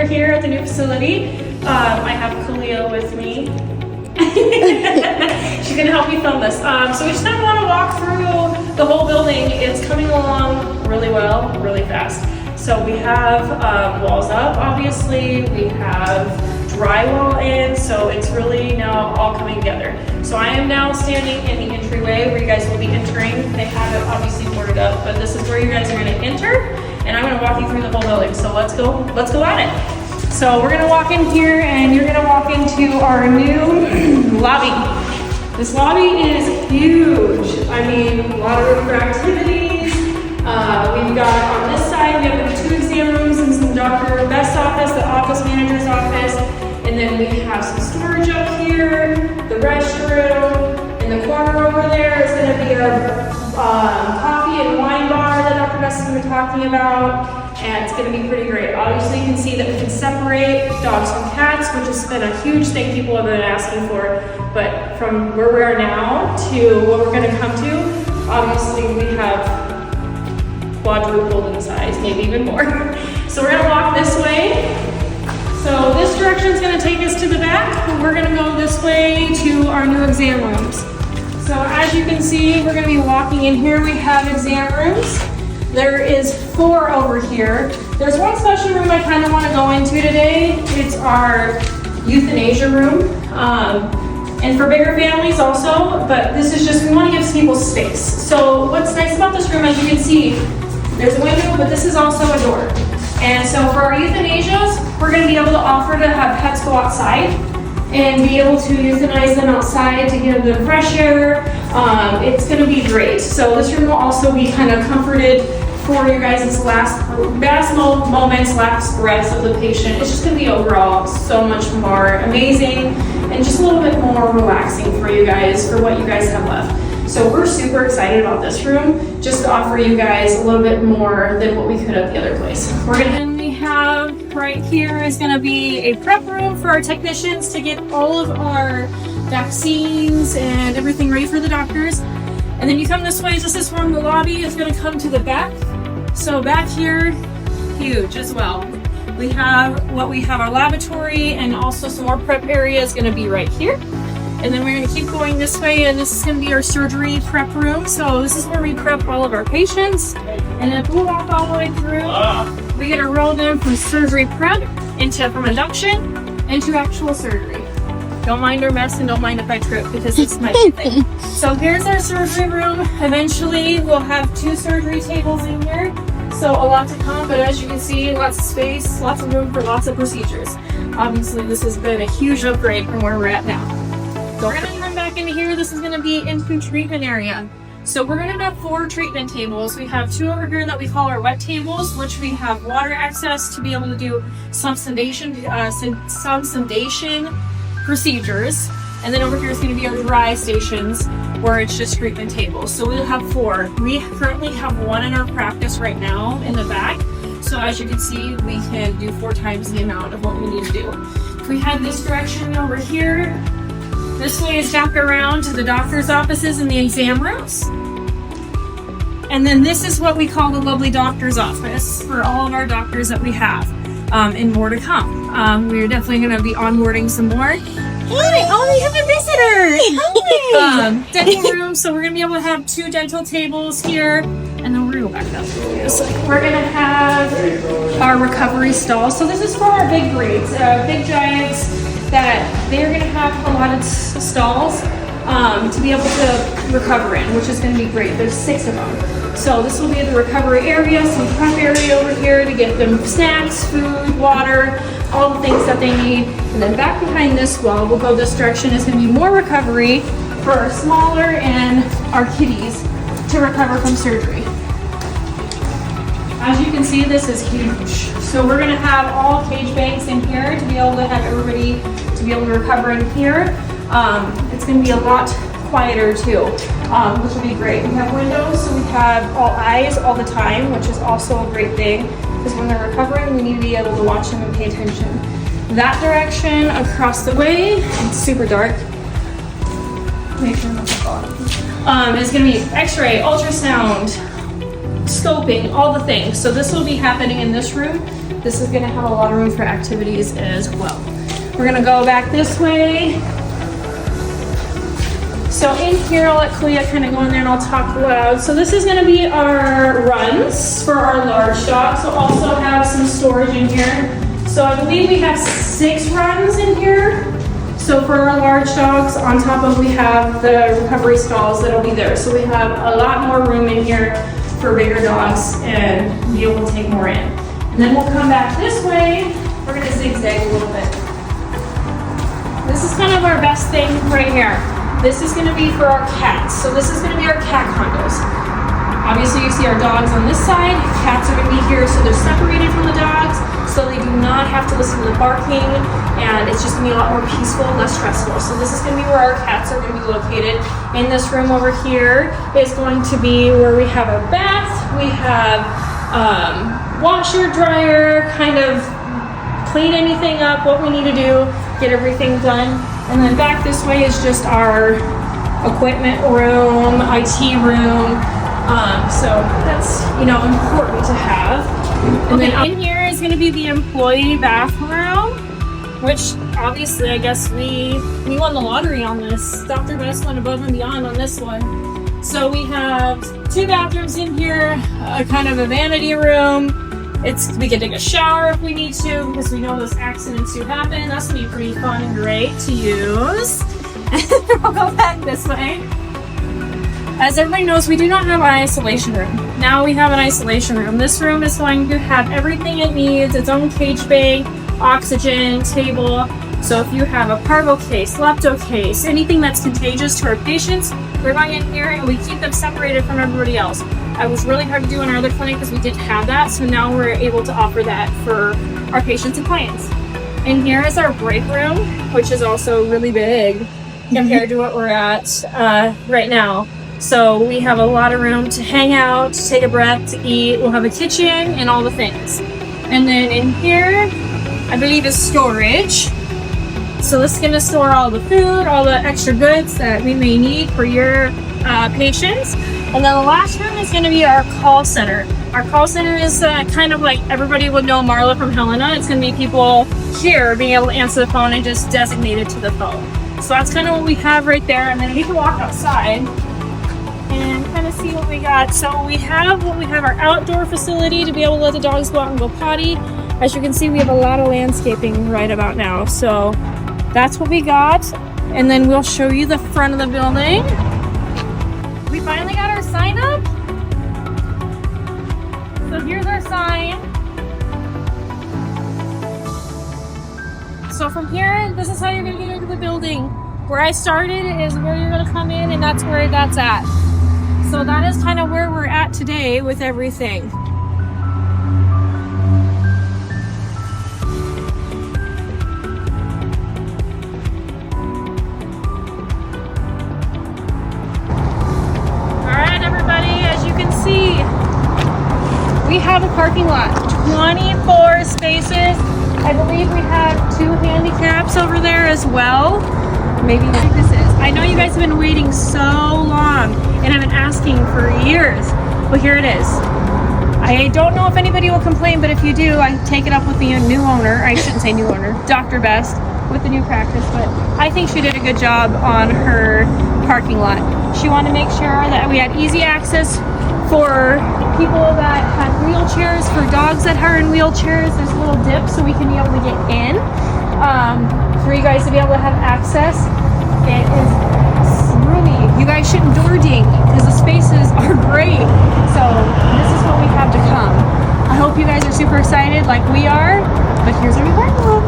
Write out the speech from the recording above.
We're here at the new facility. I have Kalia with me. She's gonna help me film this. So we just kind of want to walk through the whole building. It's coming along really well, really fast. So we have walls up, obviously. We have drywall in, so it's really now all coming together. So I am now standing in the entryway where you guys will be entering. They have it obviously boarded up, but this is where you guys are gonna enter, and I'm gonna walk you through the whole building. So let's go at it. So we're gonna walk in here, and you're gonna walk into our new lobby. This lobby is huge. I mean, a lot of room for activities. We've got on this side, we have the 2 exam rooms and some Dr. Best's office, the office manager's office, and then we have some storage up here, the restroom. In the corner over there is going to be our coffee and wine bar that Dr. Best has been talking about, and it's going to be pretty great. Obviously, you can see that we can separate dogs from cats, which has been a huge thing people have been asking for. But from where we are now to what we're going to come to, obviously we have quadrupled in size, maybe even more. So we're gonna walk this way. So this direction is gonna take us to the back, but we're gonna go this way to our new exam rooms. So as you can see, we're gonna be walking in here. We have exam rooms. There is 4 over here. There's one special room I kind of want to go into today. It's our euthanasia room. And for bigger families also, but this is just, we want to give people space. So what's nice about this room, as you can see, there's a window, but this is also a door. And so for our euthanasias, we're going to be able to offer to have pets go outside and be able to euthanize them outside to give them fresh air. It's going to be great. So this room will also be kind of comforted for your guys' last moments, last breaths of the patient. It's just going to be overall so much more amazing and just a little bit more relaxing for you guys, for what you guys have left. So we're super excited about this room, just to offer you guys a little bit more than what we could at the other place. We have right here is going to be a prep room for our technicians to get all of our vaccines and everything ready for the doctors. And then you come this way, this is from the lobby, it's going to come to the back. So back here, huge as well. We have our laboratory, and also some more prep area is going to be right here. And then we're going to keep going this way, and this is going to be our surgery prep room. So this is where we prep all of our patients. And if we walk all the way through, we get to roll them from surgery prep from induction into actual surgery. Don't mind our mess, and don't mind if I trip, because it's my thing. So here's our surgery room. Eventually we'll have 2 surgery tables in here. So a lot to come, but as you can see, lots of space, lots of room for lots of procedures. Obviously this has been a huge upgrade from where we're at now. So we're gonna come back into here. This is gonna be into treatment area. So we're gonna have 4 treatment tables. We have 2 over here that we call our wet tables, which we have water access to be able to do some sedation procedures. And then over here is going to be our dry stations, where it's just treatment tables. So we'll have 4. We currently have 1 in our practice right now in the back. So as you can see, we can do 4 times the amount of what we need to do. If we head this direction over here, this way is back around to the doctor's offices and the exam rooms. And then this is what we call the lovely doctor's office for all of our doctors that we have, and more to come. We're definitely going to be onboarding some more. Hi! Oh, we have a visitor! Hi! Dental room, so we're going to be able to have 2 dental tables here, and then we're going to go back up. So we're going to have our recovery stalls. So this is for our big breeds, big giants, that they're going to have a lot of stalls to be able to recover in, which is going to be great. There's 6 of them. So this will be the recovery area, some prep area over here to get them snacks, food, water, all the things that they need. And then back behind this wall, we'll go this direction, is going to be more recovery for our smaller and our kitties to recover from surgery. As you can see, this is huge. So we're going to have all cage banks in here to be able to have everybody to be able to recover in here. It's going to be a lot quieter too, which will be great. We have windows, so we have all eyes all the time, which is also a great thing, because when they're recovering, we need to be able to watch them and pay attention. That direction, across the way, it's super dark. Make sure I'm not is going to be X-ray, ultrasound, scoping, all the things. So this will be happening in this room. This is gonna have a lot of room for activities as well. We're gonna go back this way. So in here, I'll let Kalia kind of go in there and I'll talk loud. So this is gonna be our runs for our large dogs. We'll also have some storage in here. So I believe we have 6 runs in here. So for our large dogs, on top of we have the recovery stalls that'll be there. So we have a lot more room in here for bigger dogs and be able to take more in. And then we'll come back this way. We're gonna zigzag a little bit. This is kind of our best thing right here. This is gonna be for our cats. So this is gonna be our cat condos. Obviously you see our dogs on this side, cats are gonna be here, so they're separated from the dogs, so they do not have to listen to the barking, and it's just gonna be a lot more peaceful, less stressful. So this is gonna be where our cats are gonna be located. In this room over here is going to be where we have our bath, we have washer, dryer, kind of clean anything up, what we need to do, get everything done. And then back this way is just our equipment room, IT room. So that's, important to have. And then in here is going to be the employee bathroom, which obviously I guess we won the lottery on this. Dr. Best went above and beyond on this one. So we have 2 bathrooms in here, a kind of a vanity room. We can take a shower if we need to, because we know those accidents do happen. That's gonna be pretty fun and great to use. We'll go back this way. As everybody knows, we do not have an isolation room. Now we have an isolation room. This room is going to have everything it needs, its own cage bag, oxygen, table. So if you have a parvo case, lepto case, anything that's contagious to our patients, we're going in here and we keep them separated from everybody else. It was really hard to do in our other clinic because we didn't have that, so now we're able to offer that for our patients and clients. And here is our break room, which is also really big compared to what we're at right now. So we have a lot of room to hang out, to take a breath, to eat. We'll have a kitchen and all the things. And then in here, I believe is storage. So this is going to store all the food, all the extra goods that we may need for your patients. And then the last room is going to be our call center. Our call center is kind of like everybody would know Marla from Helena. It's going to be people here being able to answer the phone and just designated to the phone. So that's kind of what we have right there. And then we can walk outside and kind of see what we got. So we have our outdoor facility to be able to let the dogs go out and go potty. As you can see, we have a lot of landscaping right about now. So that's what we got. And then we'll show you the front of the building. We finally got our sign up. So here's our sign. So from here, this is how you're gonna get into the building. Where I started is where you're gonna come in, and that's where that's at. So that is kind of where we're at today with everything. We have a parking lot, 24 spaces. I believe we have 2 handicaps over there as well. Maybe what this is. I know you guys have been waiting so long and I've been asking for years. Well, here it is. I don't know if anybody will complain, but if you do, I take it up with the new owner. I shouldn't say new owner, Dr. Best, with the new practice, but I think she did a good job on her parking lot. She wanted to make sure that we had easy access for people that had wheelchairs, for dogs that are in wheelchairs. There's a little dip so we can be able to get in, for you guys to be able to have access. It is roomy. You guys shouldn't door ding because the spaces are great. So this is what we have to come. I hope you guys are super excited like we are, but here's our new parking lot.